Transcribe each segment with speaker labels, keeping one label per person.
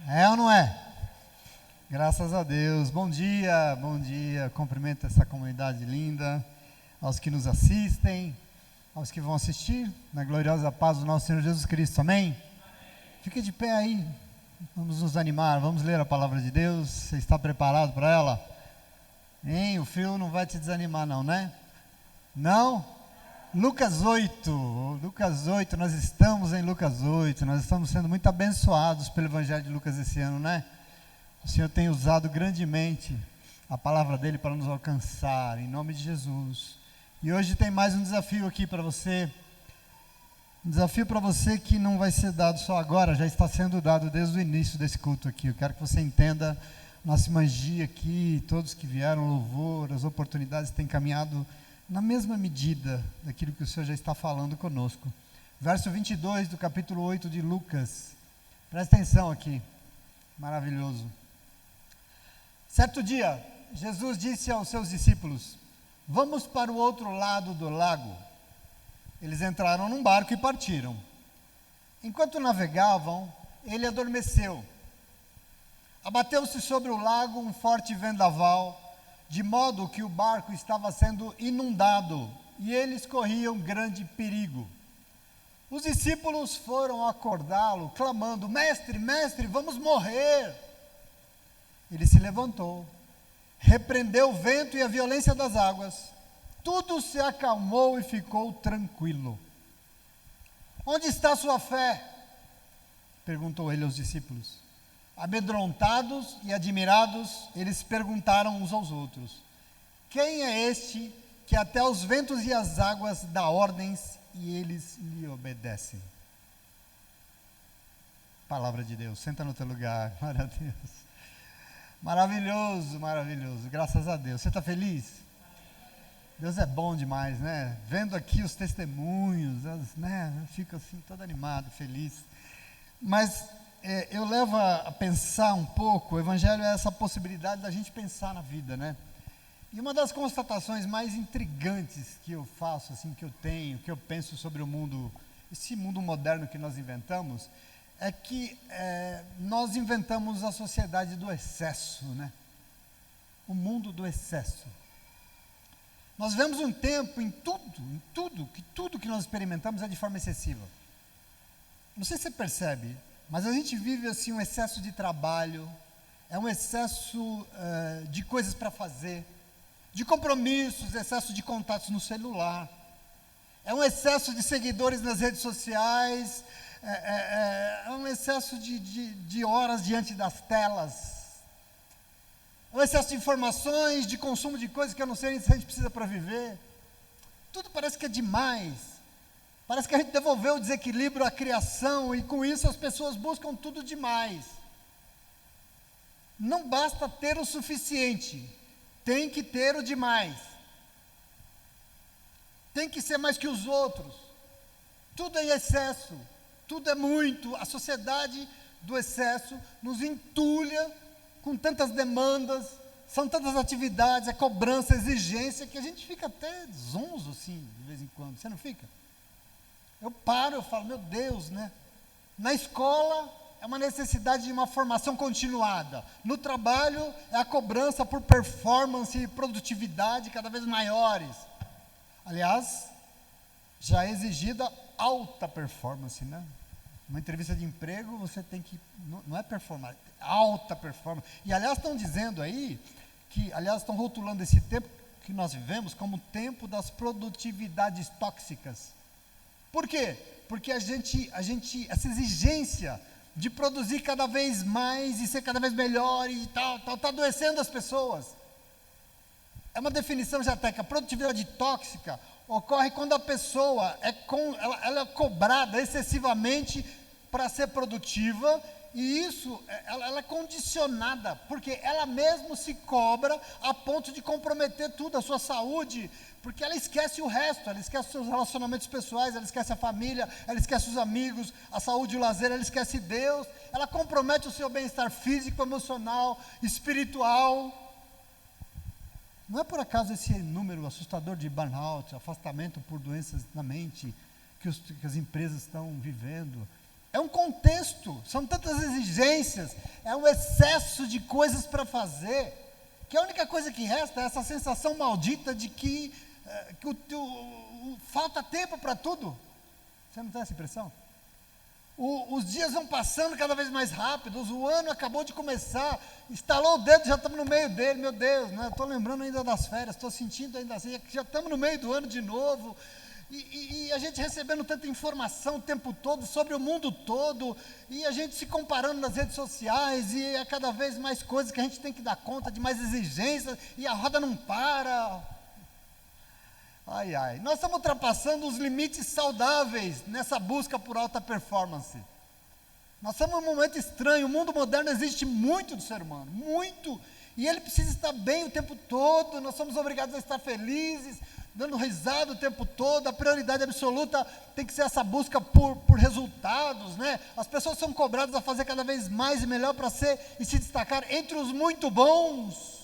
Speaker 1: É ou não é? Graças a Deus. Bom dia, bom dia. Cumprimento essa comunidade linda, aos que nos assistem, aos que vão assistir, na gloriosa paz do nosso Senhor Jesus Cristo. Amém? Fique de pé aí. Vamos nos animar, vamos ler a palavra de Deus. Você está preparado para ela? Hein? O frio não vai te desanimar não, né? Não? Lucas 8, nós estamos em Lucas 8, nós estamos sendo muito abençoados pelo Evangelho de Lucas esse ano, né? O Senhor tem usado grandemente a palavra dele para nos alcançar, em nome de Jesus. E hoje tem mais um desafio aqui para você, um desafio para você que não vai ser dado só agora, já está sendo dado desde o início desse culto aqui. Eu quero que você entenda nossa magia aqui, todos que vieram, louvor, as oportunidades têm caminhado na mesma medida daquilo que o Senhor já está falando conosco. Verso 22 do capítulo 8 de Lucas. Presta atenção aqui. Maravilhoso. Certo dia, Jesus disse aos seus discípulos: vamos para o outro lado do lago. Eles entraram num barco e partiram. Enquanto navegavam, ele adormeceu. Abateu-se sobre o lago um forte vendaval, de modo que o barco estava sendo inundado e eles corriam grande perigo. Os discípulos foram acordá-lo, clamando: mestre, mestre, vamos morrer. Ele se levantou, repreendeu o vento e a violência das águas. Tudo se acalmou e ficou tranquilo. Onde está sua fé? Perguntou ele aos discípulos. Amedrontados e admirados, eles perguntaram uns aos outros: quem é este que até os ventos e as águas dá ordens e eles lhe obedecem? Palavra de Deus. Senta no teu lugar. Glória a Deus. Maravilhoso, maravilhoso. Graças a Deus. Você está feliz? Deus é bom demais, né? Vendo aqui os testemunhos, né? Eu fico assim todo animado, feliz. Mas eu levo a pensar um pouco. O Evangelho é essa possibilidade da gente pensar na vida, né? E uma das constatações mais intrigantes que eu faço, assim, que eu tenho, que eu penso sobre o mundo, esse mundo moderno que nós inventamos, é que nós inventamos a sociedade do excesso, né? O mundo do excesso. Nós vivemos um tempo em tudo que nós experimentamos é de forma excessiva. Não sei se você percebe, mas a gente vive assim um excesso de trabalho, é um excesso de coisas para fazer, de compromissos, excesso de contatos no celular, é um excesso de seguidores nas redes sociais, é um excesso de horas diante das telas, é um excesso de informações, de consumo de coisas que eu não sei nem se a gente precisa para viver. Tudo parece que é demais. Parece que a gente devolveu o desequilíbrio à criação e com isso as pessoas buscam tudo demais. Não basta ter o suficiente, tem que ter o demais. Tem que ser mais que os outros. Tudo é em excesso, tudo é muito. A sociedade do excesso nos entulha com tantas demandas, são tantas atividades, é cobrança, exigência, que a gente fica até zonzo assim, de vez em quando. Você não fica? Eu falo, meu Deus, né? Na escola é uma necessidade de uma formação continuada. No trabalho é a cobrança por performance e produtividade cada vez maiores. Aliás, já é exigida alta performance, né? Uma entrevista de emprego você tem que, não é performar, é alta performance. E aliás estão dizendo aí, estão rotulando esse tempo que nós vivemos como o tempo das produtividades tóxicas. Por quê? Porque essa exigência de produzir cada vez mais e ser cada vez melhor e tal, está adoecendo as pessoas. É uma definição já técnica. Produtividade tóxica ocorre quando a pessoa ela é cobrada excessivamente para ser produtiva, e isso, ela é condicionada, porque ela mesma se cobra a ponto de comprometer tudo, a sua saúde, porque ela esquece o resto, ela esquece os seus relacionamentos pessoais, ela esquece a família, ela esquece os amigos, a saúde e o lazer, ela esquece Deus, ela compromete o seu bem-estar físico, emocional, espiritual. Não é por acaso esse número assustador de burnout, afastamento por doenças na mente, que as empresas estão vivendo. É um contexto, são tantas exigências, é um excesso de coisas para fazer, que a única coisa que resta é essa sensação maldita de que falta tempo para tudo. Você não tem essa impressão? Os dias vão passando cada vez mais rápidos, o ano acabou de começar, estalou o dedo, já estamos no meio dele, meu Deus, né? Estou lembrando ainda das férias, estou sentindo ainda assim, já estamos no meio do ano de novo, e a gente recebendo tanta informação o tempo todo, sobre o mundo todo, e a gente se comparando nas redes sociais, e é cada vez mais coisas que a gente tem que dar conta, de mais exigências, e a roda não para. Ai, ai, nós estamos ultrapassando os limites saudáveis nessa busca por alta performance. Nós estamos num momento estranho, o mundo moderno exige muito do ser humano, muito, e ele precisa estar bem o tempo todo, nós somos obrigados a estar felizes, dando risada o tempo todo, a prioridade absoluta tem que ser essa busca por resultados, né? As pessoas são cobradas a fazer cada vez mais e melhor para ser e se destacar entre os muito bons,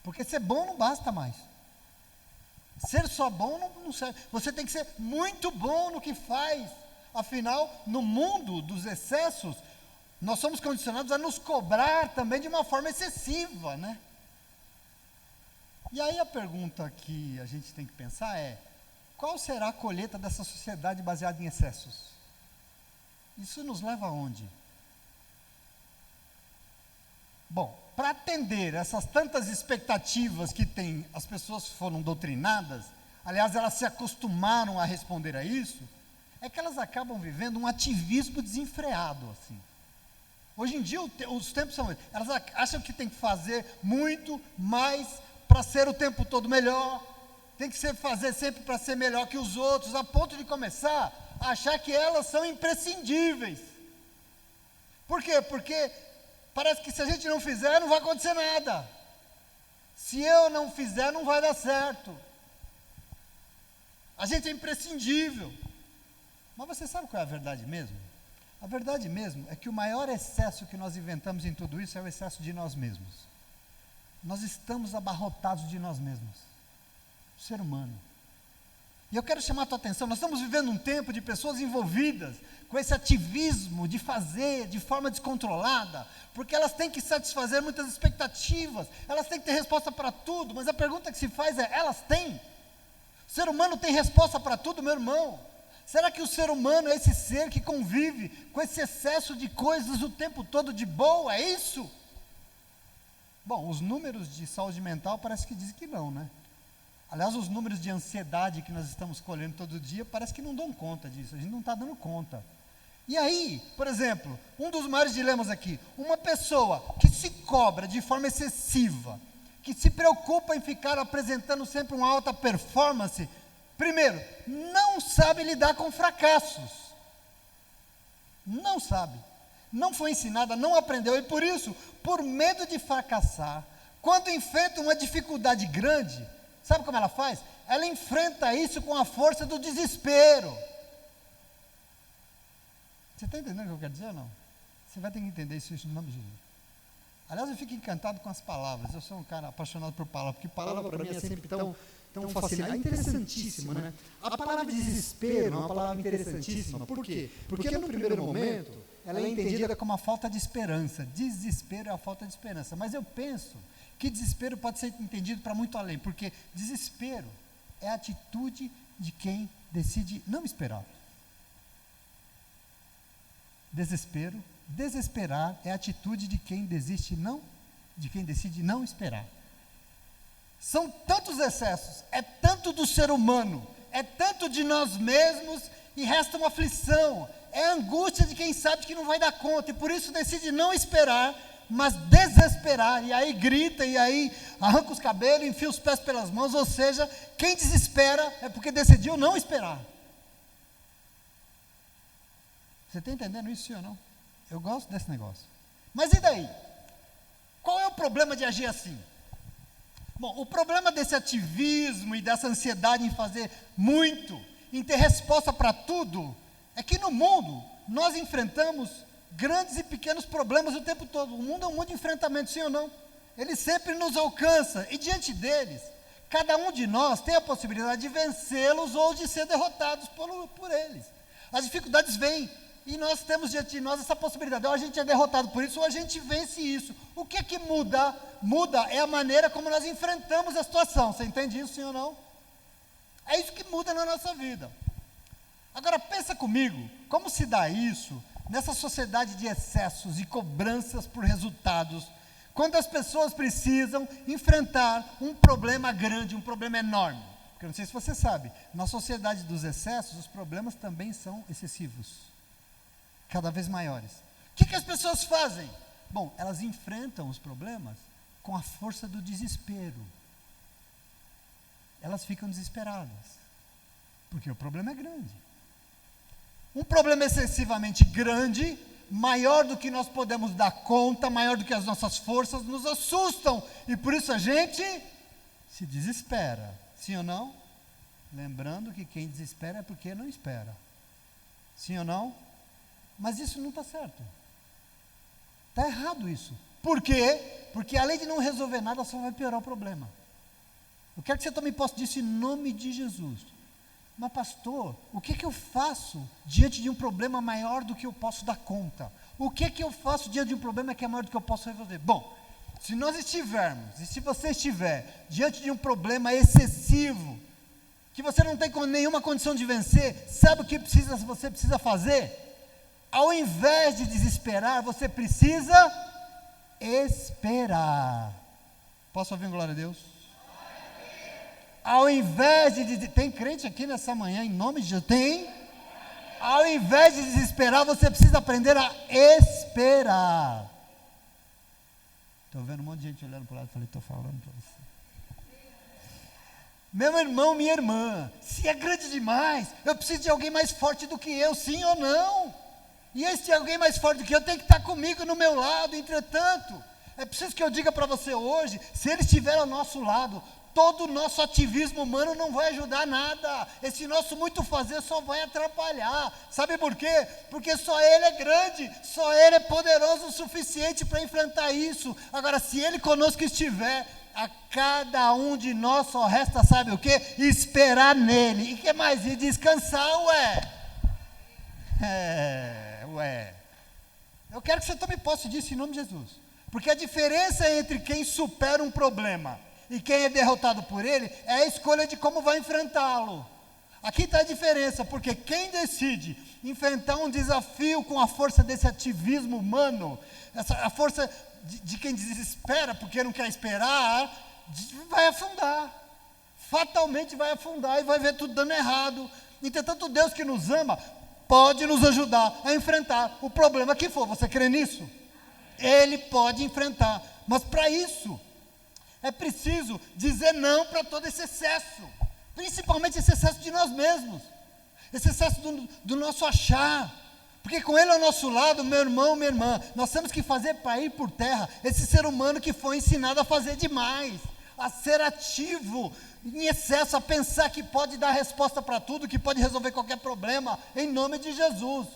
Speaker 1: porque ser bom não basta mais. Ser só bom não serve. Você tem que ser muito bom no que faz. Afinal, no mundo dos excessos, nós somos condicionados a nos cobrar também de uma forma excessiva, né? E aí a pergunta que a gente tem que pensar é: qual será a colheita dessa sociedade baseada em excessos? Isso nos leva aonde? Bom, para atender essas tantas expectativas que tem, as pessoas foram doutrinadas, aliás, elas se acostumaram a responder a isso, é que elas acabam vivendo um ativismo desenfreado, assim. Hoje em dia, os tempos são esses. Elas acham que tem que fazer muito mais para ser o tempo todo melhor, tem que fazer sempre para ser melhor que os outros, a ponto de começar a achar que elas são imprescindíveis. Por quê? Porque parece que se a gente não fizer, não vai acontecer nada. Se eu não fizer, não vai dar certo. A gente é imprescindível. Mas você sabe qual é a verdade mesmo? A verdade mesmo é que o maior excesso que nós inventamos em tudo isso é o excesso de nós mesmos. Nós estamos abarrotados de nós mesmos. O ser humano. E eu quero chamar a tua atenção, nós estamos vivendo um tempo de pessoas envolvidas com esse ativismo de fazer de forma descontrolada, porque elas têm que satisfazer muitas expectativas, elas têm que ter resposta para tudo, mas a pergunta que se faz é: elas têm? O ser humano tem resposta para tudo, meu irmão? Será que o ser humano é esse ser que convive com esse excesso de coisas o tempo todo de boa? É isso? Bom, os números de saúde mental parece que dizem que não, né? Aliás, os números de ansiedade que nós estamos colhendo todo dia parece que não dão conta disso, a gente não está dando conta. E aí, por exemplo, um dos maiores dilemas aqui, uma pessoa que se cobra de forma excessiva, que se preocupa em ficar apresentando sempre uma alta performance, primeiro, não sabe lidar com fracassos. Não sabe. Não foi ensinada, não aprendeu, e por isso, por medo de fracassar, quando enfrenta uma dificuldade grande, sabe como ela faz? Ela enfrenta isso com a força do desespero. Você está entendendo o que eu quero dizer ou não? Você vai ter que entender isso no nome de Jesus. Aliás, eu fico encantado com as palavras. Eu sou um cara apaixonado por palavras, porque palavra para mim é sempre tão fascinante. É interessantíssimo, né? A palavra desespero é uma palavra interessantíssima. Por quê? Porque no primeiro momento, ela é entendida como a falta de esperança. Desespero é a falta de esperança. Mas eu penso que desespero pode ser entendido para muito além, porque desespero é a atitude de quem decide não esperar. Desesperar é a atitude de quem decide não esperar. São tantos excessos, é tanto do ser humano, é tanto de nós mesmos, e resta uma aflição, é a angústia de quem sabe que não vai dar conta, e por isso decide não esperar, mas desesperar, e aí grita, e aí arranca os cabelos, enfia os pés pelas mãos, ou seja, quem desespera é porque decidiu não esperar. Você está entendendo isso, sim ou não? Eu gosto desse negócio. Mas e daí? Qual é o problema de agir assim? Bom, o problema desse ativismo e dessa ansiedade em fazer muito, em ter resposta para tudo, é que no mundo nós enfrentamos grandes e pequenos problemas o tempo todo. O mundo é um mundo de enfrentamento, sim ou não? Ele sempre nos alcança, e diante deles, cada um de nós tem a possibilidade de vencê-los ou de ser derrotados por eles. As dificuldades vêm, e nós temos diante de nós essa possibilidade, ou a gente é derrotado por isso, ou a gente vence isso. O que é que muda? Muda é a maneira como nós enfrentamos a situação. Você entende isso, sim ou não? É isso que muda na nossa vida. Agora pensa comigo, como se dá isso nessa sociedade de excessos e cobranças por resultados, quando as pessoas precisam enfrentar um problema grande, um problema enorme? Porque eu não sei se você sabe, na sociedade dos excessos, os problemas também são excessivos, cada vez maiores. O que as pessoas fazem? Bom, elas enfrentam os problemas com a força do desespero. Elas ficam desesperadas, porque o problema é grande. Um problema excessivamente grande, maior do que nós podemos dar conta, maior do que as nossas forças, nos assustam, e por isso a gente se desespera, sim ou não? Lembrando que quem desespera é porque não espera, sim ou não? Mas isso não está certo, está errado isso. Por quê? Porque além de não resolver nada, só vai piorar o problema. Eu quero que você tome posse disso em nome de Jesus. Mas pastor, o que eu faço diante de um problema maior do que eu posso dar conta? O que eu faço diante de um problema que é maior do que eu posso resolver? Bom, se nós estivermos, e se você estiver diante de um problema excessivo, que você não tem nenhuma condição de vencer, sabe o que você precisa fazer? Ao invés de desesperar, você precisa esperar. Posso ouvir um glória a Deus? Ao invés de dizer, tem crente aqui nessa manhã, em nome de Jesus? Tem? Ao invés de desesperar, você precisa aprender a esperar. Estou vendo um monte de gente olhando para o lado, falei, estou falando para você. Meu irmão, minha irmã, se é grande demais, eu preciso de alguém mais forte do que eu, sim ou não? E esse alguém mais forte do que eu tem que estar comigo no meu lado. Entretanto, é preciso que eu diga para você hoje, se ele estiver ao nosso lado, todo o nosso ativismo humano não vai ajudar nada. Esse nosso muito fazer só vai atrapalhar. Sabe por quê? Porque só Ele é grande, só Ele é poderoso o suficiente para enfrentar isso. Agora, se Ele conosco estiver, a cada um de nós só resta, sabe o quê? Esperar nele. E que mais? E descansar, Eu quero que você tome posse disso em nome de Jesus. Porque a diferença entre quem supera um problema e quem é derrotado por ele é a escolha de como vai enfrentá-lo. Aqui está a diferença, porque quem decide enfrentar um desafio com a força desse ativismo humano, a força de quem desespera porque não quer esperar, vai afundar. Fatalmente vai afundar e vai ver tudo dando errado. Entretanto, Deus que nos ama pode nos ajudar a enfrentar o problema que for. Você crê nisso? Ele pode enfrentar, mas para isso é preciso dizer não para todo esse excesso, principalmente esse excesso de nós mesmos, esse excesso do nosso achar, porque com Ele ao nosso lado, meu irmão, minha irmã, nós temos que fazer para ir por terra esse ser humano que foi ensinado a fazer demais, a ser ativo, em excesso, a pensar que pode dar resposta para tudo, que pode resolver qualquer problema, em nome de Jesus.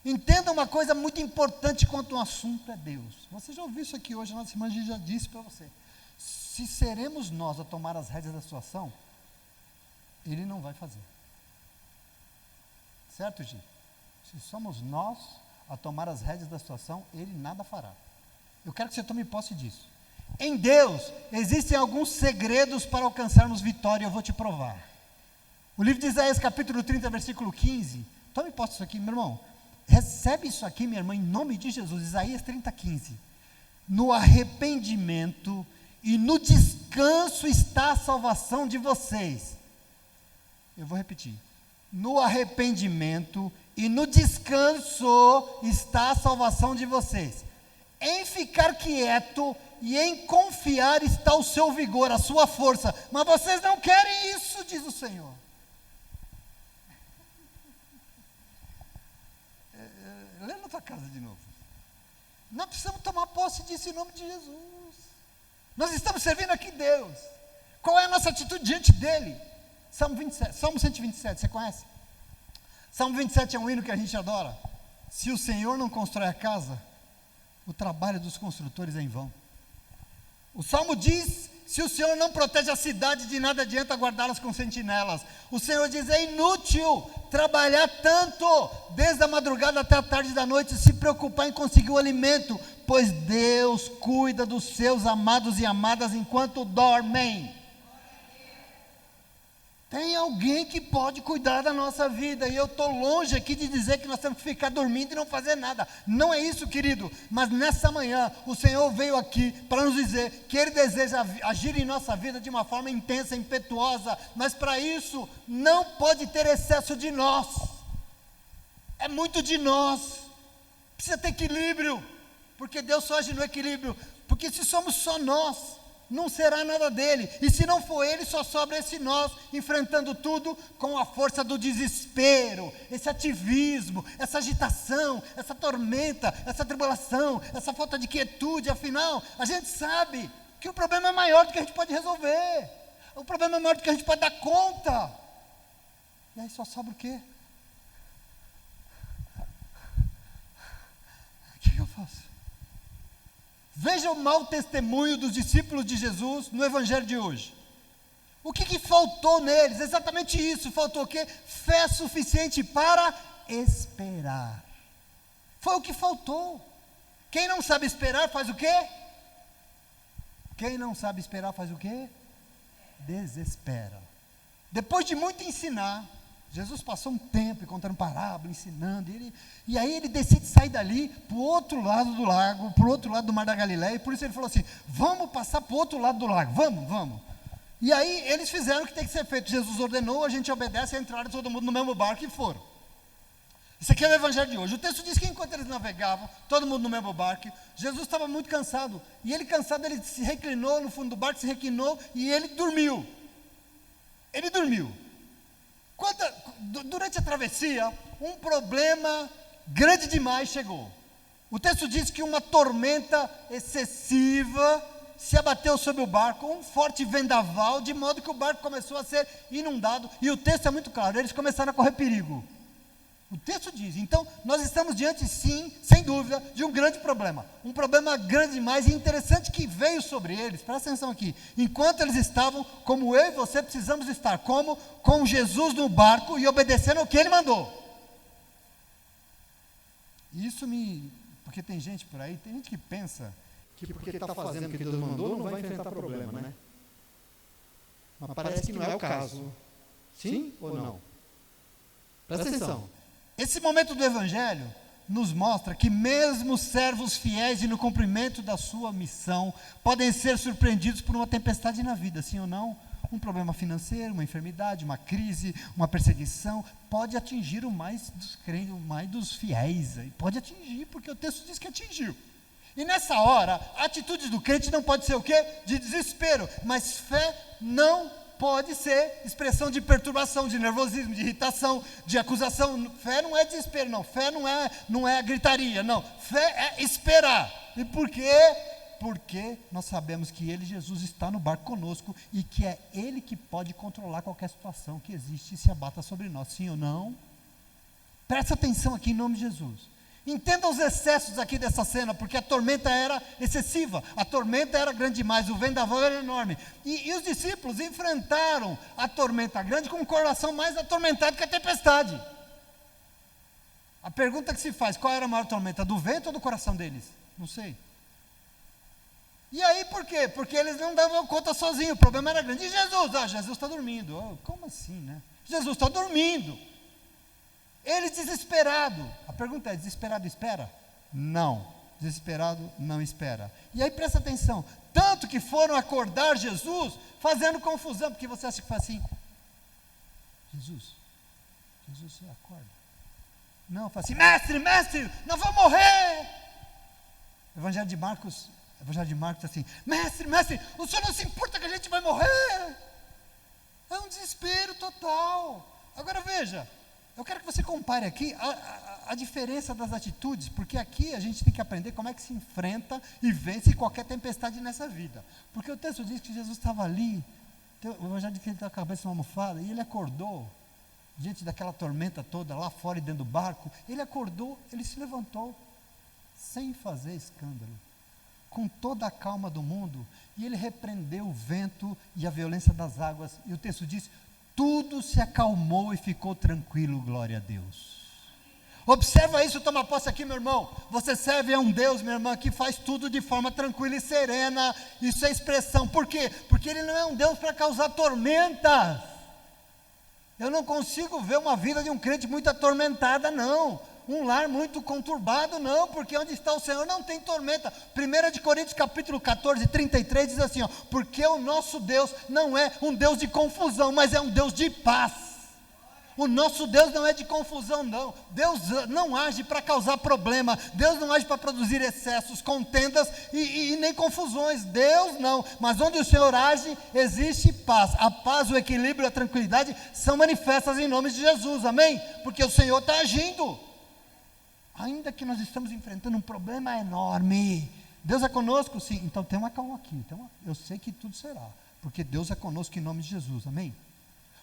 Speaker 1: Entenda uma coisa muito importante quanto ao assunto é Deus. Você já ouviu isso aqui hoje, a nossa irmã já disse para você. Se seremos nós a tomar as rédeas da situação, Ele não vai fazer. Certo, Gi? Se somos nós a tomar as rédeas da situação, Ele nada fará. Eu quero que você tome posse disso. Em Deus, existem alguns segredos para alcançarmos vitória, eu vou te provar. O livro de Isaías, capítulo 30, versículo 15. Tome posse disso aqui, meu irmão. Recebe isso aqui, minha irmã, em nome de Jesus. Isaías 30, 15. No arrependimento e no descanso está a salvação de vocês. Eu vou repetir. No arrependimento e no descanso está a salvação de vocês. Em ficar quieto e em confiar está o seu vigor, a sua força. Mas vocês não querem isso, diz o Senhor. Lê na tua casa de novo. Nós precisamos tomar posse disso em nome de Jesus. Nós estamos servindo aqui Deus. Qual é a nossa atitude diante dEle? Salmo 127, você conhece? Salmo 27 é um hino que a gente adora. Se o Senhor não constrói a casa, o trabalho dos construtores é em vão. O Salmo diz se o Senhor não protege a cidade, de nada adianta guardá-las com sentinelas. O Senhor diz, é inútil trabalhar tanto, desde a madrugada até a tarde da noite, se preocupar em conseguir o alimento, pois Deus cuida dos seus amados e amadas enquanto dormem. Tem alguém que pode cuidar da nossa vida, e eu estou longe aqui de dizer que nós temos que ficar dormindo e não fazer nada, não é isso, querido, mas nessa manhã, o Senhor veio aqui para nos dizer, que Ele deseja agir em nossa vida de uma forma intensa, impetuosa, mas para isso, não pode ter excesso de nós, é muito de nós, precisa ter equilíbrio, porque Deus só age no equilíbrio, porque se somos só nós, não será nada dele, e se não for ele, só sobra esse nós, enfrentando tudo com a força do desespero, esse ativismo, essa agitação, essa tormenta, essa tribulação, essa falta de quietude. Afinal, a gente sabe que o problema é maior do que a gente pode resolver, o problema é maior do que a gente pode dar conta, e aí só sobra o quê? O que eu faço? Veja o mau testemunho dos discípulos de Jesus no Evangelho de hoje. O que faltou neles? Exatamente isso. Faltou o quê? Fé suficiente para esperar. Foi o que faltou. Quem não sabe esperar faz o quê? Quem não sabe esperar faz o quê? Desespera. Depois de muito ensinar, Jesus passou um tempo contando parábola, ensinando, e aí ele decide sair dali para o outro lado do lago, para o outro lado do mar da Galileia, e por isso ele falou assim, vamos passar para o outro lado do lago, vamos. E aí eles fizeram o que tem que ser feito, Jesus ordenou, a gente obedece, entraram todo mundo no mesmo barco e foram. Isso aqui é o Evangelho de hoje. O texto diz que enquanto eles navegavam, todo mundo no mesmo barco, Jesus estava muito cansado, e ele cansado, ele se reclinou no fundo do barco, se reclinou, e ele dormiu. Durante a travessia, um problema grande demais chegou. O texto diz que uma tormenta excessiva se abateu sobre o barco, um forte vendaval, de modo que o barco começou a ser inundado, e o texto é muito claro, eles começaram a correr perigo. O texto diz, então, nós estamos diante, sim, sem dúvida, de um grande problema. Um problema grande demais e interessante que veio sobre eles, presta atenção aqui. Enquanto eles estavam, como eu e você precisamos estar, como? Com Jesus no barco e obedecendo o que Ele mandou. Porque tem gente por aí, tem gente que pensa que porque está fazendo o que Deus mandou, não vai enfrentar problema, né? Mas parece que não é o caso. Sim ou não? Presta atenção. Esse momento do Evangelho nos mostra que mesmo servos fiéis e no cumprimento da sua missão podem ser surpreendidos por uma tempestade na vida, sim ou não? Um problema financeiro, uma enfermidade, uma crise, uma perseguição, pode atingir o mais dos crentes, o mais dos fiéis, pode atingir, porque o texto diz que atingiu. E nessa hora, a atitude do crente não pode ser o quê? De desespero, mas fé não pode ser expressão de perturbação, de nervosismo, de irritação, de acusação. Fé não é desespero, não. Fé não é gritaria, não. Fé é esperar. E por quê? Porque nós sabemos que Ele, Jesus, está no barco conosco e que é Ele que pode controlar qualquer situação que existe e se abata sobre nós, sim ou não? Presta atenção aqui em nome de Jesus. Entenda os excessos aqui dessa cena, porque a tormenta era excessiva, a tormenta era grande demais, o vendaval era enorme, e os discípulos enfrentaram a tormenta grande com um coração mais atormentado que a tempestade. A pergunta que se faz, qual era a maior tormenta, do vento ou do coração deles? Não sei. E aí por quê? Porque eles não davam conta sozinhos, o problema era grande. E Jesus? Jesus está dormindo. Como assim, né? Jesus está dormindo. Ele desesperado. A pergunta é, desesperado espera? Não. Desesperado não espera. E aí presta atenção, tanto que foram acordar Jesus, fazendo confusão, porque você acha que faz assim, Jesus, você acorda. Não, faz assim, mestre, nós vamos morrer. Evangelho de Marcos assim, mestre, o senhor não se importa que a gente vai morrer? É um desespero total. Agora veja, eu quero que você compare aqui a diferença das atitudes, porque aqui a gente tem que aprender como é que se enfrenta e vence qualquer tempestade nessa vida. Porque o texto diz que Jesus estava ali, o Evangelho diz que ele estava com a cabeça numa almofada, e ele acordou, diante daquela tormenta toda, lá fora e dentro do barco, ele acordou, ele se levantou, sem fazer escândalo. com toda a calma do mundo, e ele repreendeu o vento e a violência das águas, e o texto diz, tudo se acalmou e ficou tranquilo, glória a Deus. Observa isso, toma posse aqui, meu irmão. Você serve a um Deus, minha irmã, que faz tudo de forma tranquila e serena. Isso é expressão. Por quê? Porque Ele não é um Deus para causar tormentas. Eu não consigo ver uma vida de um crente muito atormentada, não. Um lar muito conturbado, não. Porque onde está o Senhor não tem tormenta. 1 de Coríntios capítulo 14, 33 diz assim, ó, porque o nosso Deus não é um Deus de confusão, mas é um Deus de paz. O nosso Deus não é de confusão, não. Deus não age para causar problema. Deus não age para produzir excessos, contendas e nem confusões. Deus não. Mas onde o Senhor age, existe paz. A paz, o equilíbrio e a tranquilidade são manifestas em nome de Jesus. Amém? Porque o Senhor está agindo. Ainda que nós estamos enfrentando um problema enorme. Deus é conosco? Sim. Então tem uma calma aqui. Eu sei que tudo será. Porque Deus é conosco em nome de Jesus. Amém?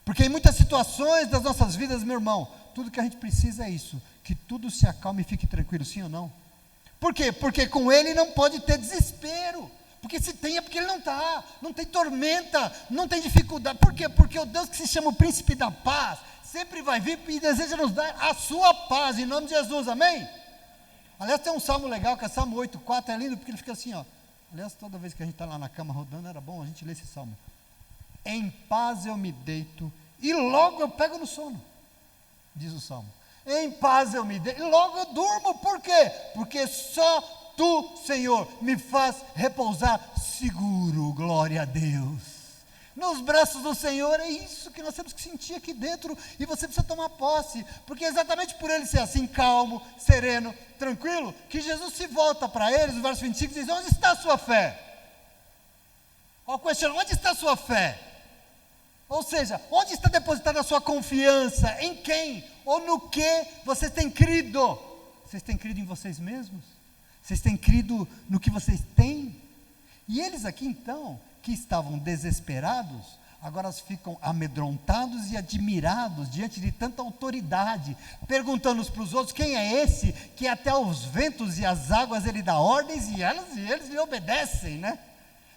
Speaker 1: Porque em muitas situações das nossas vidas, meu irmão, tudo que a gente precisa é isso, que tudo se acalme e fique tranquilo, sim ou não? Por quê? Porque com Ele não pode ter desespero, porque se tem é porque Ele não está, não tem tormenta, não tem dificuldade. Por quê? Porque o Deus que se chama o príncipe da paz, sempre vai vir e deseja nos dar a sua paz, em nome de Jesus, amém? Aliás, tem um salmo legal, que é Salmo 8,4, é lindo, porque ele fica assim, ó. Aliás, toda vez que a gente está lá na cama rodando, era bom a gente ler esse salmo. Em paz eu me deito e logo eu pego no sono, diz o Salmo. Em paz eu me deito e logo eu durmo. Por quê? Porque só Tu, Senhor, me faz repousar seguro, glória a Deus. Nos braços do Senhor, é isso que nós temos que sentir aqui dentro, e você precisa tomar posse, porque é exatamente por Ele ser assim, calmo, sereno, tranquilo, que Jesus se volta para eles, no verso 25 diz, onde está a sua fé? Olha o questionamento, onde está a sua fé? Ou seja, onde está depositada a sua confiança? Em quem? Ou no que vocês têm crido? Vocês têm crido em vocês mesmos? Vocês têm crido no que vocês têm? E eles aqui então, que estavam desesperados, agora ficam amedrontados e admirados diante de tanta autoridade, perguntando uns para os outros, quem é esse que até aos ventos e às águas ele dá ordens e eles lhe obedecem, né?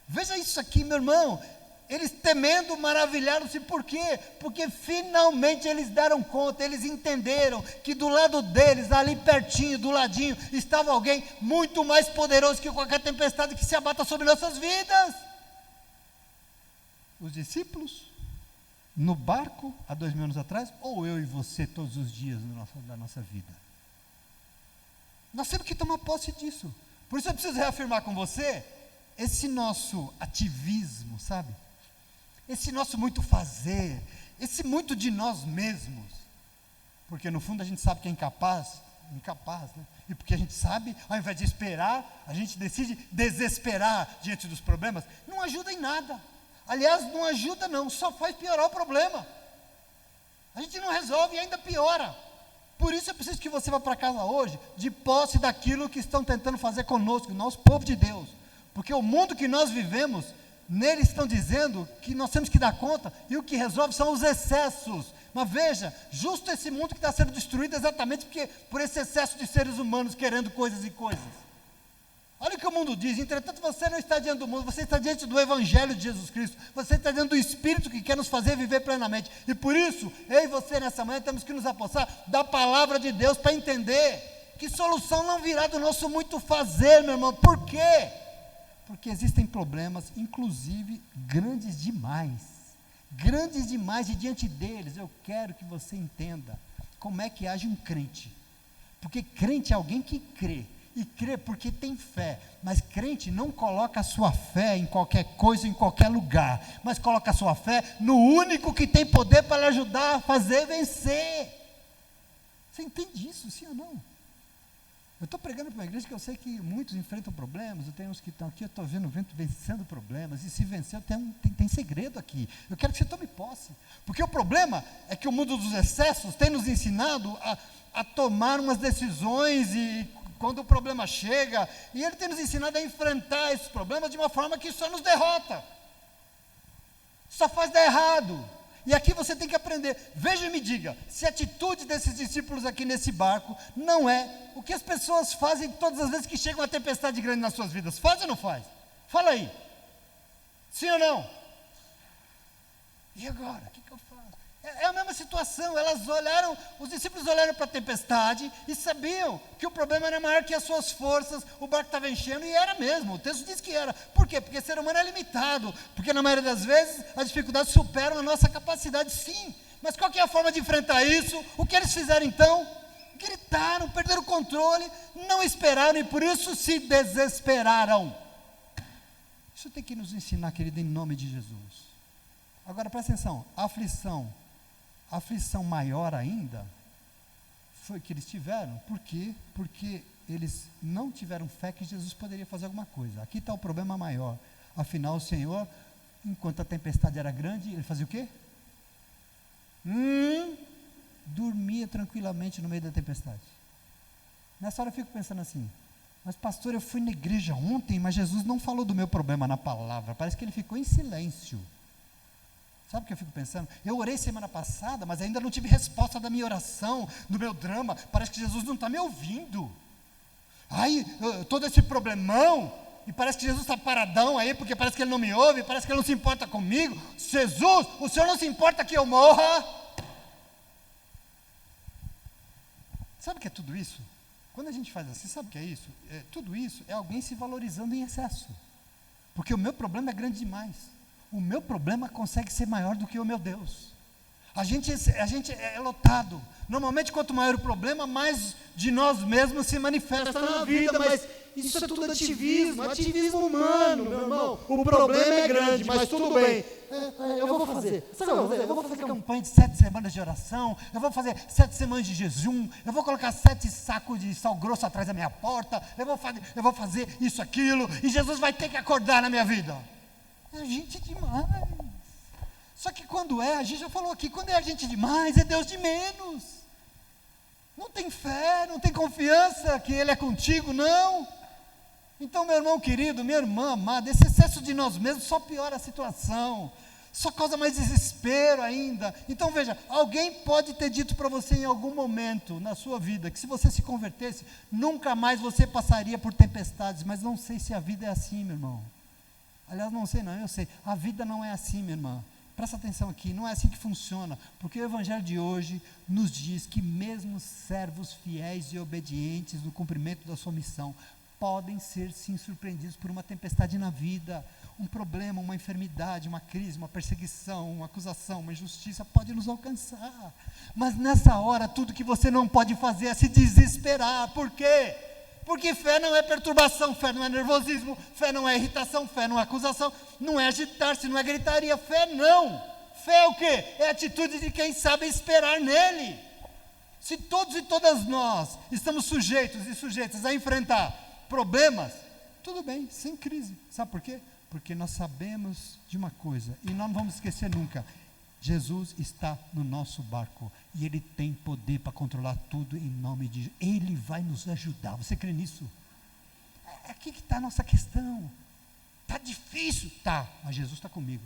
Speaker 1: Veja isso aqui, meu irmão. Eles temendo, maravilharam-se, por quê? Porque finalmente eles deram conta, eles entenderam que do lado deles, ali pertinho, do ladinho, estava alguém muito mais poderoso que qualquer tempestade que se abata sobre nossas vidas. Os discípulos, no barco, há 2000 anos atrás, ou eu e você todos os dias da nossa vida? Nós temos que tomar posse disso. Por isso eu preciso reafirmar com você, esse nosso ativismo, sabe? Esse nosso muito fazer, esse muito de nós mesmos, porque no fundo a gente sabe que é incapaz, né? E porque a gente sabe, ao invés de esperar, a gente decide desesperar diante dos problemas, não ajuda em nada. Aliás, não ajuda não, só faz piorar o problema. A gente não resolve e ainda piora. Por isso eu preciso que você vá para casa hoje, de posse daquilo que estão tentando fazer conosco, nosso povo de Deus. Porque o mundo que nós vivemos, nele estão dizendo que nós temos que dar conta, e o que resolve são os excessos. Mas veja, justo esse mundo que está sendo destruído exatamente por esse excesso de seres humanos querendo coisas e coisas. Olha o que o mundo diz, entretanto você não está diante do mundo, você está diante do Evangelho de Jesus Cristo, você está diante do Espírito que quer nos fazer viver plenamente, e por isso, eu e você nessa manhã temos que nos apossar da palavra de Deus para entender que solução não virá do nosso muito fazer, meu irmão. Por quê? Porque existem problemas, inclusive grandes demais, e diante deles eu quero que você entenda como é que age um crente, porque crente é alguém que crê, e crê porque tem fé, mas crente não coloca a sua fé em qualquer coisa, em qualquer lugar, mas coloca a sua fé no único que tem poder para lhe ajudar a fazer vencer. Você entende isso, sim ou não? Eu estou pregando para uma igreja que eu sei que muitos enfrentam problemas, eu tenho uns que estão aqui, eu estou vendo vencendo problemas, e se vencer tem segredo aqui. Eu quero que você tome posse, porque o problema é que o mundo dos excessos tem nos ensinado a tomar umas decisões, e quando o problema chega, e ele tem nos ensinado a enfrentar esses problemas de uma forma que só nos derrota, só faz dar errado. E aqui você tem que aprender. Veja e me diga, se a atitude desses discípulos aqui nesse barco não é o que as pessoas fazem todas as vezes que chega uma tempestade grande nas suas vidas. Faz ou não faz? Fala aí. Sim ou não? E agora? O que eu faço? É a mesma situação. Os discípulos olharam para a tempestade e sabiam que o problema era maior que as suas forças, o barco estava enchendo, e era mesmo, o texto diz que era. Por quê? Porque o ser humano é limitado, porque na maioria das vezes as dificuldades superam a nossa capacidade, sim. Mas qual que é a forma de enfrentar isso? O que eles fizeram então? Gritaram, perderam o controle, não esperaram e por isso se desesperaram. Isso tem que nos ensinar, querido, em nome de Jesus. Agora presta atenção, a aflição maior ainda foi que eles tiveram. Por quê? Porque eles não tiveram fé que Jesus poderia fazer alguma coisa. Aqui está o problema maior. Afinal, o Senhor, enquanto a tempestade era grande, ele fazia o quê? Dormia tranquilamente no meio da tempestade. Nessa hora eu fico pensando assim, mas pastor, eu fui na igreja ontem, mas Jesus não falou do meu problema na palavra, parece que ele ficou em silêncio. Sabe o que eu fico pensando? Eu orei semana passada, mas ainda não tive resposta da minha oração, do meu drama, parece que Jesus não está me ouvindo. Todo esse problemão, e parece que Jesus está paradão aí, porque parece que Ele não me ouve, parece que Ele não se importa comigo. Jesus, o Senhor não se importa que eu morra? Sabe o que é tudo isso? Quando a gente faz assim, sabe o que é isso? Tudo isso é alguém se valorizando em excesso, porque o meu problema é grande demais. O meu problema consegue ser maior do que o meu Deus. A gente é lotado. Normalmente, quanto maior o problema, mais de nós mesmos se manifesta na vida. Mas isso é tudo ativismo humano, meu irmão. O problema é grande, mas tudo bem. Eu vou fazer. Sabe o que eu vou fazer? Eu vou fazer campanha de 7 semanas de oração. Eu vou fazer 7 semanas de jejum. Eu vou colocar 7 sacos de sal grosso atrás da minha porta. Eu vou fazer isso, aquilo. E Jesus vai ter que acordar na minha vida. É gente demais. Só que quando a gente já falou aqui, quando é a gente demais, é Deus de menos. Não tem fé, não tem confiança que Ele é contigo, não. Então, meu irmão querido, minha irmã amada, esse excesso de nós mesmos só piora a situação, só causa mais desespero ainda. Então veja, alguém pode ter dito para você em algum momento na sua vida, que se você se convertesse, nunca mais você passaria por tempestades, mas não sei se a vida é assim, meu irmão. Aliás, não sei não, eu sei, a vida não é assim, minha irmã. Presta atenção aqui, não é assim que funciona, porque o Evangelho de hoje nos diz que mesmo servos fiéis e obedientes no cumprimento da sua missão, podem ser sim surpreendidos por uma tempestade na vida, um problema, uma enfermidade, uma crise, uma perseguição, uma acusação, uma injustiça pode nos alcançar, mas nessa hora tudo que você não pode fazer é se desesperar. Por quê? Porque fé não é perturbação, fé não é nervosismo, fé não é irritação, fé não é acusação, não é agitar-se, não é gritaria, fé não. Fé é o quê? É a atitude de quem sabe esperar nele. Se todos e todas nós estamos sujeitos e sujeitas a enfrentar problemas, tudo bem, sem crise. Sabe por quê? Porque nós sabemos de uma coisa, e nós não vamos esquecer nunca, Jesus está no nosso barco, e Ele tem poder para controlar tudo em nome de Jesus. Ele vai nos ajudar, você crê nisso? É aqui que está a nossa questão. Está difícil? Tá, mas Jesus está comigo.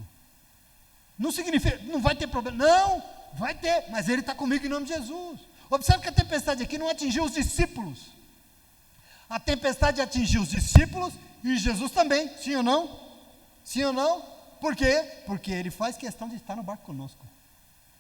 Speaker 1: Não significa, não vai ter problema, não, vai ter, mas Ele está comigo em nome de Jesus. Observe que a tempestade aqui não atingiu os discípulos, a tempestade atingiu os discípulos e Jesus também, sim ou não? Sim ou não? Por quê? Porque Ele faz questão de estar no barco conosco.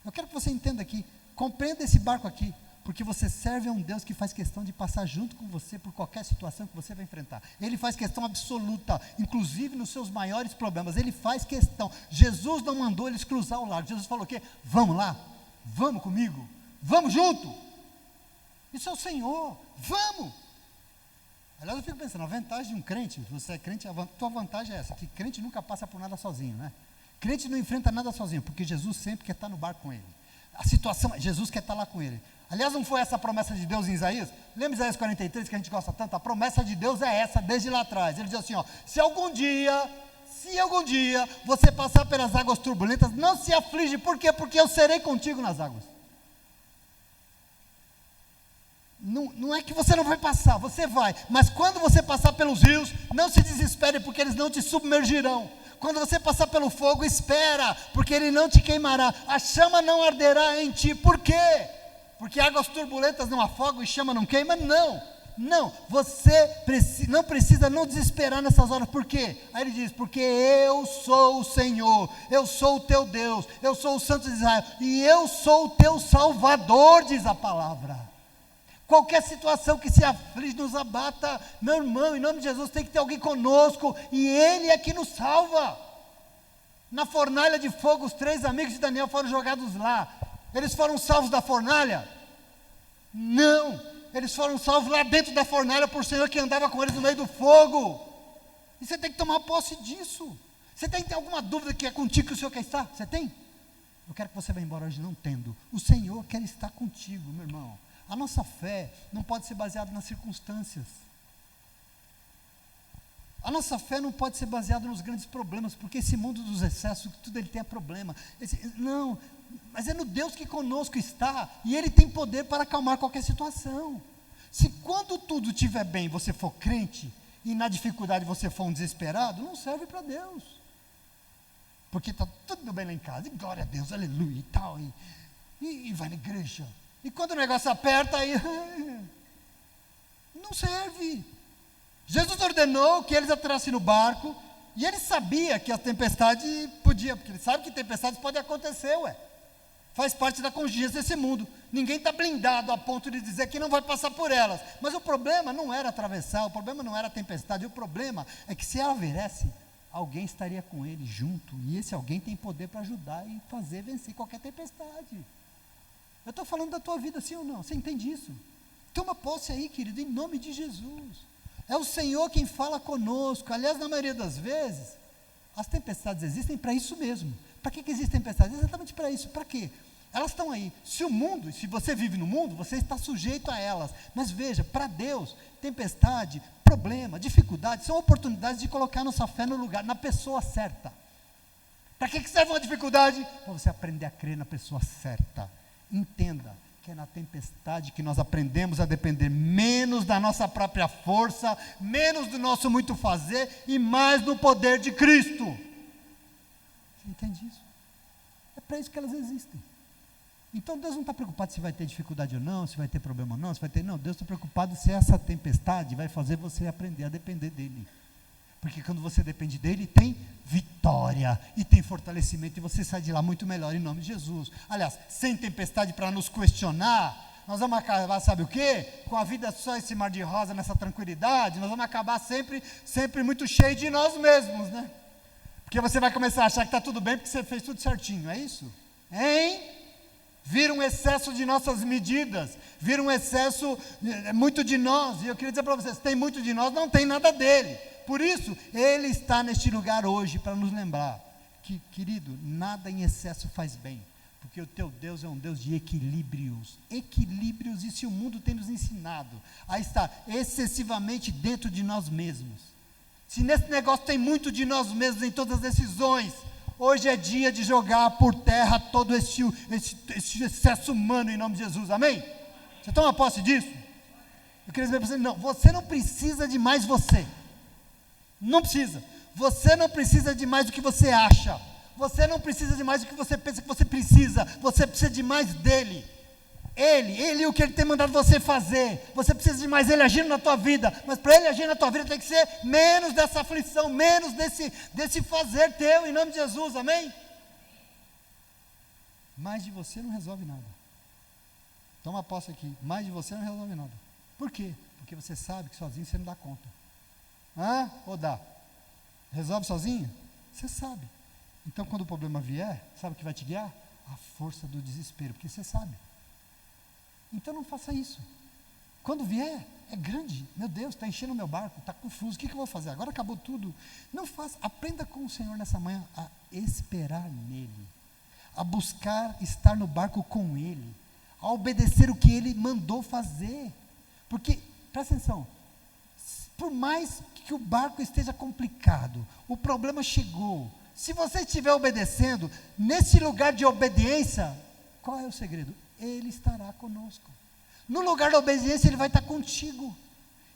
Speaker 1: Eu quero que você entenda aqui, compreenda esse barco aqui, porque você serve a um Deus que faz questão de passar junto com você por qualquer situação que você vai enfrentar. Ele faz questão absoluta, inclusive nos seus maiores problemas, Ele faz questão. Jesus não mandou eles cruzar o lago, Jesus falou o quê? Vamos lá, vamos comigo, vamos junto. Isso é o Senhor, vamos. Aliás, eu fico pensando, a vantagem de um crente, você é crente, a tua vantagem é essa, que crente nunca passa por nada sozinho, né? Crente não enfrenta nada sozinho, porque Jesus sempre quer estar no barco com ele. A situação, Jesus quer estar lá com ele. Aliás, não foi essa a promessa de Deus em Isaías? Lembra Isaías 43, que a gente gosta tanto? A promessa de Deus é essa, desde lá atrás. Ele diz assim, ó, se algum dia você passar pelas águas turbulentas, não se aflige. Por quê? Porque eu serei contigo nas águas. Não é que você não vai passar, você vai. Mas quando você passar pelos rios, não se desespere, porque eles não te submergirão. Quando você passar pelo fogo, espera, porque ele não te queimará. A chama não arderá em ti. Por quê? Porque águas turbulentas não afogam e chama não queima? Não, você não precisa não desesperar nessas horas. Por quê? Aí ele diz, porque eu sou o Senhor, eu sou o teu Deus, eu sou o Santo de Israel, e eu sou o teu Salvador, diz a palavra. Qualquer situação que se aflige, nos abata, meu irmão, em nome de Jesus, tem que ter alguém conosco, e Ele é que nos salva. Na fornalha de fogo, os 3 amigos de Daniel foram jogados lá. Eles foram salvos da fornalha? Não, eles foram salvos lá dentro da fornalha, por Senhor que andava com eles no meio do fogo. E você tem que tomar posse disso. Você tem alguma dúvida que é contigo que o Senhor quer estar? Você tem? Eu quero que você vá embora hoje não tendo. O Senhor quer estar contigo, meu irmão. A nossa fé não pode ser baseada nas circunstâncias. A nossa fé não pode ser baseada nos grandes problemas, porque esse mundo dos excessos, tudo ele tem problema. Não, mas é no Deus que conosco está, e Ele tem poder para acalmar qualquer situação. Se quando tudo estiver bem, você for crente, e na dificuldade você for um desesperado, não serve para Deus. Porque está tudo bem lá em casa, e glória a Deus, aleluia e tal, e vai na igreja. E quando o negócio aperta, aí não serve. Jesus ordenou que eles entrassem no barco, e ele sabia que a tempestade podia, porque ele sabe que tempestades podem acontecer, faz parte da contingência desse mundo. Ninguém está blindado a ponto de dizer que não vai passar por elas. Mas o problema não era atravessar, o problema não era a tempestade, o problema é que se ela viesse, alguém estaria com ele junto, e esse alguém tem poder para ajudar e fazer vencer qualquer tempestade. Eu estou falando da tua vida, sim ou não? Você entende isso? Toma posse aí, querido, em nome de Jesus. É o Senhor quem fala conosco. Aliás, na maioria das vezes, as tempestades existem para isso mesmo. Para que existem tempestades? Exatamente para isso. Para quê? Elas estão aí. Se você vive no mundo, você está sujeito a elas. Mas veja, para Deus, tempestade, problema, dificuldade, são oportunidades de colocar nossa fé no lugar, na pessoa certa. Para que serve uma dificuldade? Para você aprender a crer na pessoa certa. Entenda que é na tempestade que nós aprendemos a depender menos da nossa própria força, menos do nosso muito fazer e mais do poder de Cristo. Você entende isso? É para isso que elas existem. Então Deus não está preocupado se vai ter dificuldade ou não, se vai ter problema ou não, se vai ter. Não, Deus está preocupado se essa tempestade vai fazer você aprender a depender dEle. Porque quando você depende dEle, tem vitória e tem fortalecimento, e você sai de lá muito melhor em nome de Jesus. Aliás, sem tempestade para nos questionar, nós vamos acabar, sabe o quê? Com a vida só esse mar de rosa, nessa tranquilidade, nós vamos acabar sempre muito cheio de nós mesmos, né? Porque você vai começar a achar que está tudo bem, porque você fez tudo certinho, é isso? Hein? Vira um excesso de nossas medidas, vira um excesso muito de nós, e eu queria dizer para vocês, tem muito de nós, não tem nada dele. Por isso, Ele está neste lugar hoje para nos lembrar que, querido, nada em excesso faz bem, porque o teu Deus é um Deus de equilíbrios, e se o mundo tem nos ensinado a estar excessivamente dentro de nós mesmos, se nesse negócio tem muito de nós mesmos em todas as decisões, hoje é dia de jogar por terra todo esse excesso humano em nome de Jesus, amém? Você toma posse disso? Eu queria dizer para você, não, você não precisa de mais você. Não precisa. Você não precisa de mais do que você acha. Você não precisa de mais do que você pensa que você precisa. Você precisa de mais dele. Ele, o que ele tem mandado você fazer. Você precisa de mais ele agindo na tua vida. Mas para ele agir na tua vida tem que ser menos dessa aflição, menos desse fazer teu, em nome de Jesus, amém? Mais de você não resolve nada. Toma posse aqui. Mais de você não resolve nada. Por quê? Porque você sabe que sozinho você não dá conta. Ou dá? Resolve sozinho? Você sabe. Então quando o problema vier, sabe o que vai te guiar? A força do desespero, porque você sabe. Então não faça isso. Quando vier, é grande. Meu Deus, está enchendo o meu barco, está confuso, o que eu vou fazer? Agora acabou tudo. Não faça, aprenda com o Senhor nessa manhã a esperar nele, a buscar estar no barco com ele, a obedecer o que ele mandou fazer. Porque, presta atenção, por mais que o barco esteja complicado, o problema chegou, se você estiver obedecendo, nesse lugar de obediência, qual é o segredo? Ele estará conosco. No lugar da obediência, Ele vai estar contigo.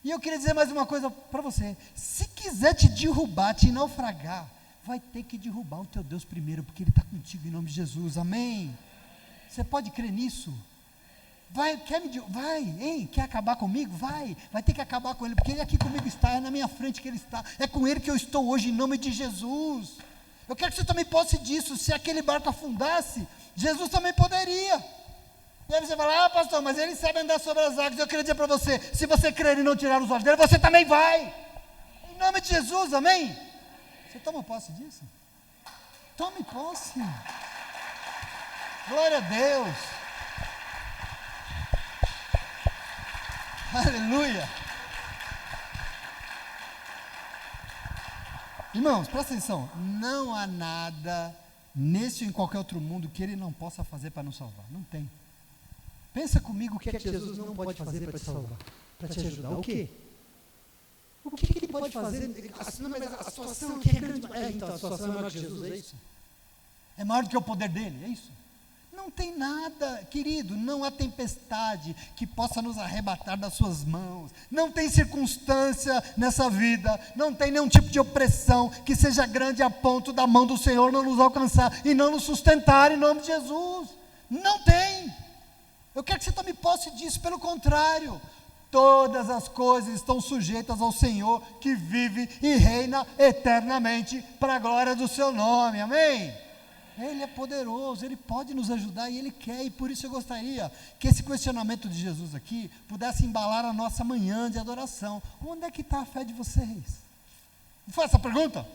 Speaker 1: E eu queria dizer mais uma coisa para você. Se quiser te derrubar, te naufragar, vai ter que derrubar o teu Deus primeiro, porque Ele está contigo em nome de Jesus, amém? Você pode crer nisso? Vai, quer acabar comigo? Vai ter que acabar com Ele, porque Ele aqui comigo está, é na minha frente que Ele está, é com Ele que eu estou hoje, em nome de Jesus. Eu quero que você também possa disso. Se aquele barco afundasse, Jesus também poderia. E aí você fala, pastor, mas Ele sabe andar sobre as águas. Eu queria dizer para você, se você crer e não tirar os olhos dele, você também vai, em nome de Jesus, amém? Você toma posse disso? Tome posse. Glória a Deus. Aleluia. Irmãos, presta atenção. Não há nada nesse ou em qualquer outro mundo que Ele não possa fazer para nos salvar. Não tem. Pensa comigo o que é que Jesus não pode fazer para te salvar, para te ajudar. O quê? O que Ele pode fazer? A situação aqui é grande. Então a situação é maior que Jesus, é isso? É maior do que o poder dele, é isso? Não tem nada, querido, não há tempestade que possa nos arrebatar das suas mãos, não tem circunstância nessa vida, não tem nenhum tipo de opressão que seja grande a ponto da mão do Senhor não nos alcançar e não nos sustentar em nome de Jesus. Não tem. Eu quero que você tome posse disso, pelo contrário, todas as coisas estão sujeitas ao Senhor que vive e reina eternamente para a glória do seu nome, amém? Ele é poderoso, Ele pode nos ajudar e Ele quer, e por isso eu gostaria que esse questionamento de Jesus aqui pudesse embalar a nossa manhã de adoração. Onde é que está a fé de vocês? Não foi essa a pergunta?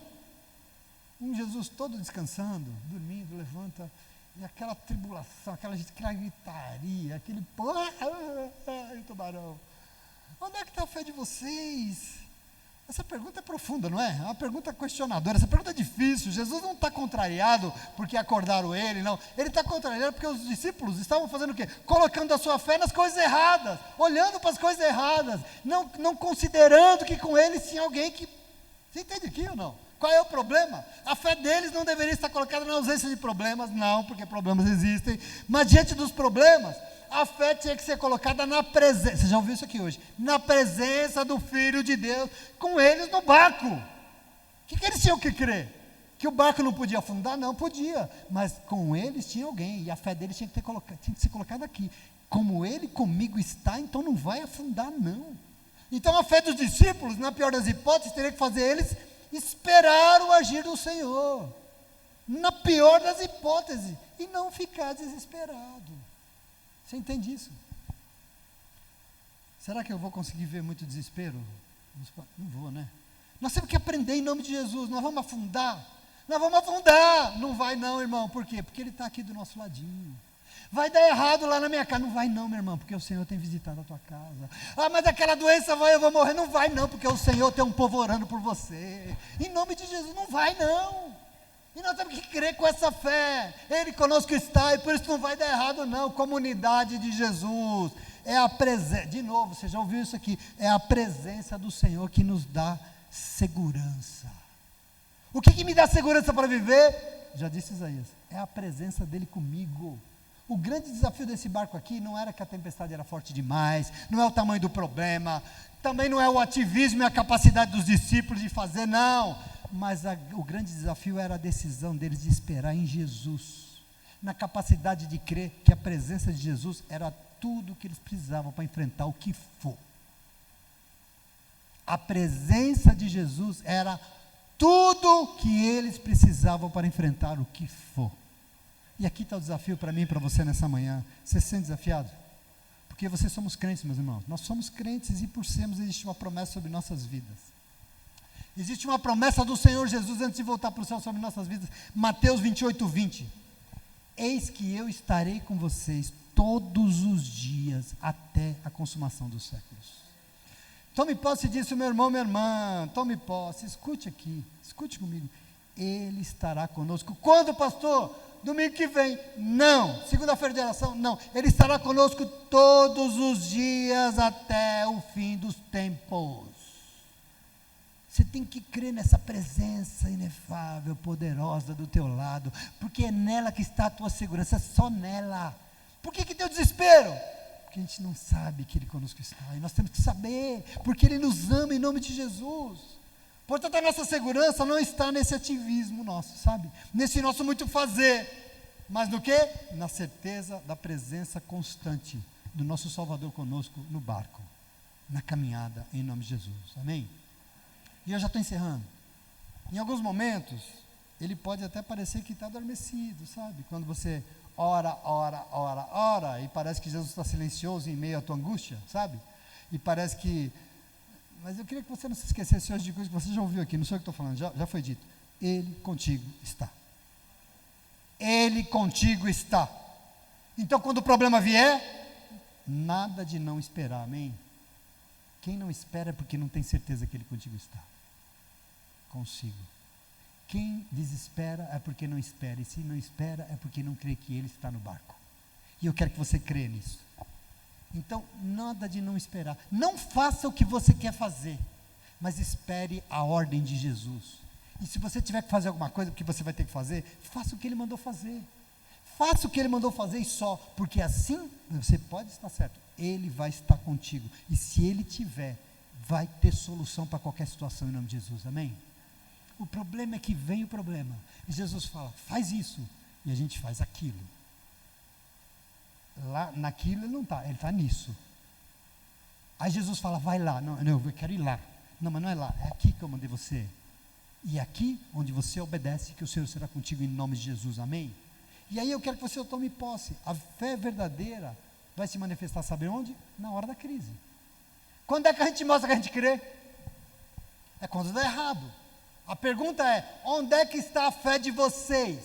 Speaker 1: Um Jesus todo descansando, dormindo, levanta, e aquela tribulação, aquela gritaria, aquele o tubarão. Onde é que está a fé de vocês? Essa pergunta é profunda, não é? É uma pergunta questionadora, essa pergunta é difícil. Jesus não está contrariado porque acordaram Ele, não. Ele está contrariado porque os discípulos estavam fazendo o quê? Colocando a sua fé nas coisas erradas, olhando para as coisas erradas, não considerando que com eles tinha alguém que... Você entende aqui ou não? Qual é o problema? A fé deles não deveria estar colocada na ausência de problemas, não, porque problemas existem, mas diante dos problemas, a fé tinha que ser colocada na presença, você já ouviu isso aqui hoje, na presença do Filho de Deus, com eles no barco. O que eles tinham que crer? Que o barco não podia afundar? Não podia, mas com eles tinha alguém, e a fé deles tinha que ser colocada aqui. Como Ele comigo está, então não vai afundar não. Então a fé dos discípulos, na pior das hipóteses, teria que fazer eles esperar o agir do Senhor, na pior das hipóteses, e não ficar desesperado. Você entende isso? Será que eu vou conseguir ver muito desespero? Não vou, né? Nós temos que aprender em nome de Jesus. Nós vamos afundar. Não vai não, irmão. Por quê? Porque Ele está aqui do nosso ladinho. Vai dar errado lá na minha casa. Não vai não, meu irmão, porque o Senhor tem visitado a tua casa. Mas aquela doença eu vou morrer. Não vai não, porque o Senhor tem um povo orando por você. Em nome de Jesus, não vai não. E nós temos que crer com essa fé. Ele conosco está, e por isso não vai dar errado não. Comunidade de Jesus é a presença, de novo, você já ouviu isso aqui, é a presença do Senhor que nos dá segurança. O que me dá segurança para viver? Já disse Isaías, é a presença dele comigo. O grande desafio desse barco aqui não era que a tempestade era forte demais, não é o tamanho do problema, também não é o ativismo e a capacidade dos discípulos de fazer, não. Mas o grande desafio era a decisão deles de esperar em Jesus, na capacidade de crer que a presença de Jesus era tudo o que eles precisavam para enfrentar o que for. A presença de Jesus era tudo que eles precisavam para enfrentar o que for. E aqui está o desafio para mim e para você nessa manhã. Você se sente desafiado? Porque vocês somos crentes, meus irmãos. Nós somos crentes e por sermos existe uma promessa sobre nossas vidas. Existe uma promessa do Senhor Jesus antes de voltar para o céu sobre nossas vidas. Mateus 28, 20. Eis que eu estarei com vocês todos os dias até a consumação dos séculos. Tome posse disso, meu irmão, minha irmã. Tome posse, escute aqui, escute comigo. Ele estará conosco. Quando, pastor? Domingo que vem? Não. Segunda-feira de oração? Não. Ele estará conosco todos os dias até o fim dos tempos. Você tem que crer nessa presença inefável, poderosa do teu lado, porque é nela que está a tua segurança, é só nela. Por que tem o desespero? Porque a gente não sabe que Ele conosco está. E nós temos que saber, porque Ele nos ama em nome de Jesus. Portanto, a nossa segurança não está nesse ativismo nosso, sabe? Nesse nosso muito fazer. Mas no quê? Na certeza da presença constante do nosso Salvador conosco no barco, na caminhada em nome de Jesus. Amém? E eu já estou encerrando. Em alguns momentos, ele pode até parecer que está adormecido, sabe? Quando você ora, e parece que Jesus está silencioso em meio à tua angústia, sabe? E parece que... Mas eu queria que você não se esquecesse hoje de coisas que você já ouviu aqui, não sei o que estou falando, já foi dito. Ele contigo está. Ele contigo está. Então, quando o problema vier, nada de não esperar, amém? Quem não espera é porque não tem certeza que Ele contigo está. Consigo. Quem desespera é porque não espera, e se não espera é porque não crê que Ele está no barco. E eu quero que você crê nisso. Então, nada de não esperar. Não faça o que você quer fazer, mas espere a ordem de Jesus. E se você tiver que fazer alguma coisa, porque você vai ter que fazer, faça o que Ele mandou fazer. Faça o que Ele mandou fazer e só, porque assim você pode estar certo. Ele vai estar contigo. E se Ele tiver, vai ter solução para qualquer situação em nome de Jesus. Amém? O problema é que vem o problema. E Jesus fala, faz isso. E a gente faz aquilo. Lá, naquilo ele não está, ele está nisso. Aí Jesus fala, vai lá. Não, eu quero ir lá. Não, mas não é lá, é aqui que eu mandei você. E aqui, onde você obedece, que o Senhor será contigo em nome de Jesus. Amém? E aí eu quero que você tome posse. A fé verdadeira vai se manifestar, sabe onde? Na hora da crise. Quando é que a gente mostra que a gente crê? É quando dá errado. A pergunta é, onde é que está a fé de vocês?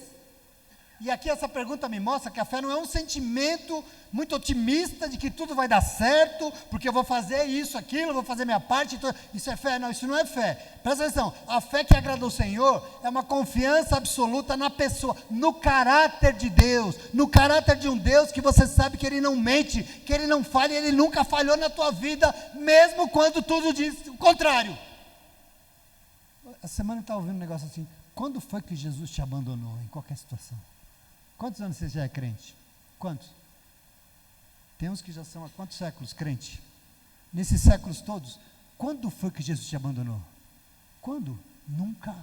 Speaker 1: E aqui essa pergunta me mostra que a fé não é um sentimento muito otimista de que tudo vai dar certo, porque eu vou fazer isso, aquilo, vou fazer minha parte, então, isso é fé? Não, isso não é fé. Presta atenção, a fé que agrada ao Senhor é uma confiança absoluta na pessoa, no caráter de Deus, no caráter de um Deus que você sabe que Ele não mente, que Ele não falha, Ele nunca falhou na tua vida, mesmo quando tudo diz o contrário. Essa semana eu estava ouvindo um negócio assim, quando foi que Jesus te abandonou em qualquer situação? Quantos anos você já é crente? Quantos? Tem uns que já são há quantos séculos crente? Nesses séculos todos, quando foi que Jesus te abandonou? Quando? Nunca.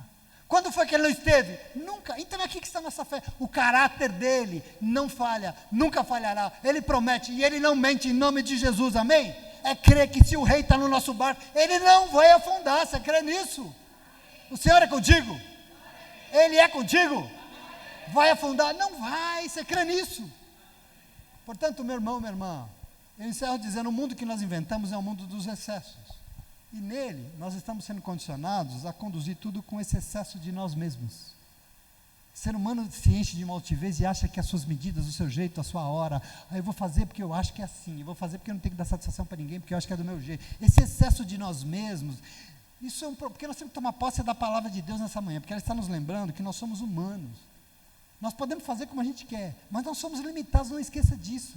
Speaker 1: Quando foi que Ele não esteve? Nunca. Então é aqui que está a nossa fé. O caráter dEle não falha, nunca falhará. Ele promete e Ele não mente em nome de Jesus, amém? É crer que se o rei está no nosso barco, Ele não vai afundar, você crê nisso? O Senhor é contigo? Ele é contigo? Vai afundar? Não vai, você crê nisso? Portanto, meu irmão, minha irmã, eu encerro dizendo, o mundo que nós inventamos é o mundo dos excessos, e nele nós estamos sendo condicionados a conduzir tudo com esse excesso de nós mesmos. O ser humano se enche de uma altivez e acha que as suas medidas, o seu jeito, a sua hora, eu vou fazer porque eu acho que é assim, eu vou fazer porque eu não tenho que dar satisfação para ninguém, porque eu acho que é do meu jeito. Esse excesso de nós mesmos, isso é um problema, porque nós temos que tomar posse da palavra de Deus nessa manhã, porque ela está nos lembrando que nós somos humanos. Nós podemos fazer como a gente quer, mas nós somos limitados, não esqueça disso.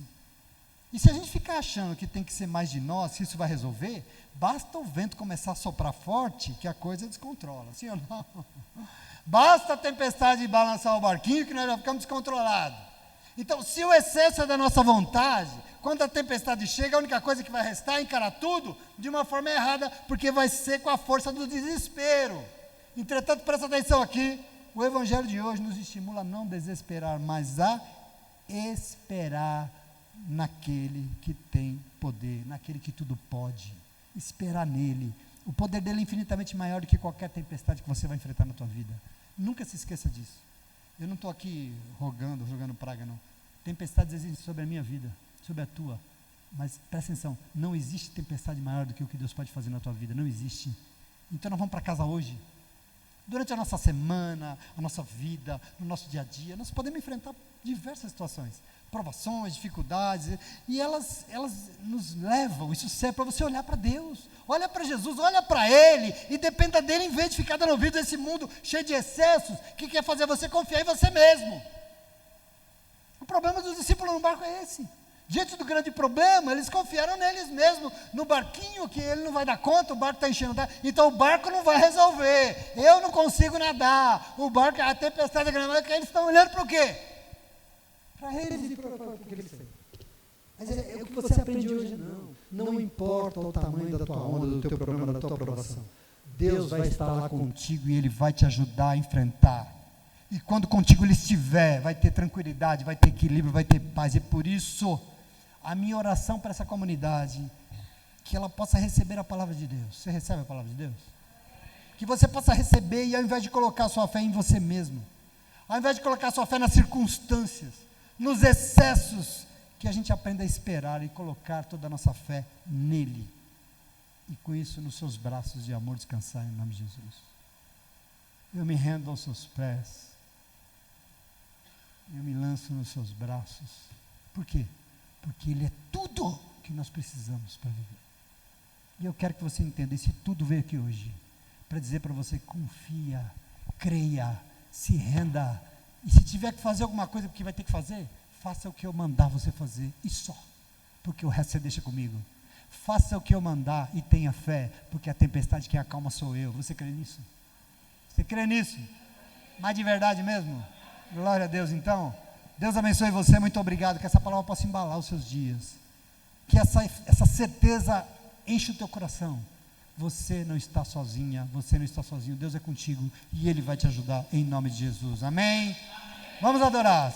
Speaker 1: E se a gente ficar achando que tem que ser mais de nós, que isso vai resolver, basta o vento começar a soprar forte, que a coisa descontrola, sim ou não? Basta a tempestade balançar o barquinho, que nós já ficamos descontrolados. Então, se o excesso é da nossa vontade, quando a tempestade chega, a única coisa que vai restar é encarar tudo de uma forma errada, porque vai ser com a força do desespero. Entretanto, presta atenção aqui, o Evangelho de hoje nos estimula a não desesperar, mas a esperar naquele que tem poder, naquele que tudo pode. Esperar nele. O poder dele é infinitamente maior do que qualquer tempestade que você vai enfrentar na tua vida. Nunca se esqueça disso. Eu não estou aqui jogando praga, não. Tempestades existem sobre a minha vida, sobre a tua. Mas presta atenção, não existe tempestade maior do que o que Deus pode fazer na tua vida. Não existe. Então nós vamos para casa hoje. Durante a nossa semana, a nossa vida, no nosso dia a dia, nós podemos enfrentar diversas situações, provações, dificuldades, e elas nos levam, isso serve para você olhar para Deus, olha para Jesus, olha para Ele, e dependa dEle, em vez de ficar dando ouvido desse mundo cheio de excessos, que quer fazer você confiar em você mesmo. O problema dos discípulos no barco é esse. Diante do grande problema, eles confiaram neles mesmos, no barquinho, que ele não vai dar conta, o barco está enchendo d'água, então o barco não vai resolver, eu não consigo nadar, o barco, a tempestade é grande, eles estão olhando para o quê? Para eles e para o que eles têm. Mas é o que você aprende hoje, não importa o tamanho da tua onda, do teu problema, da tua provação. Deus vai estar lá contigo e Ele vai te ajudar a enfrentar. E quando contigo Ele estiver, vai ter tranquilidade, vai ter equilíbrio, vai ter paz. E por isso, a minha oração para essa comunidade, que ela possa receber a palavra de Deus. Você recebe a palavra de Deus? Que você possa receber e ao invés de colocar a sua fé em você mesmo, ao invés de colocar a sua fé nas circunstâncias, nos excessos, que a gente aprenda a esperar e colocar toda a nossa fé nele. E com isso, nos seus braços de amor, descansar em nome de Jesus. Eu me rendo aos seus pés. Eu me lanço nos seus braços. Por quê? Porque Ele é tudo que nós precisamos para viver. E eu quero que você entenda, esse tudo veio aqui hoje, para dizer para você, confia, creia, se renda, e se tiver que fazer alguma coisa, porque vai ter que fazer, faça o que eu mandar você fazer, e só, porque o resto você deixa comigo. Faça o que eu mandar e tenha fé, porque a tempestade que acalma sou eu. Você crê nisso? Você crê nisso? Mas de verdade mesmo? Glória a Deus. Então, Deus abençoe você, muito obrigado, que essa palavra possa embalar os seus dias, que essa certeza enche o teu coração. Você não está sozinha, você não está sozinho, Deus é contigo e Ele vai te ajudar em nome de Jesus, amém? Vamos adorar.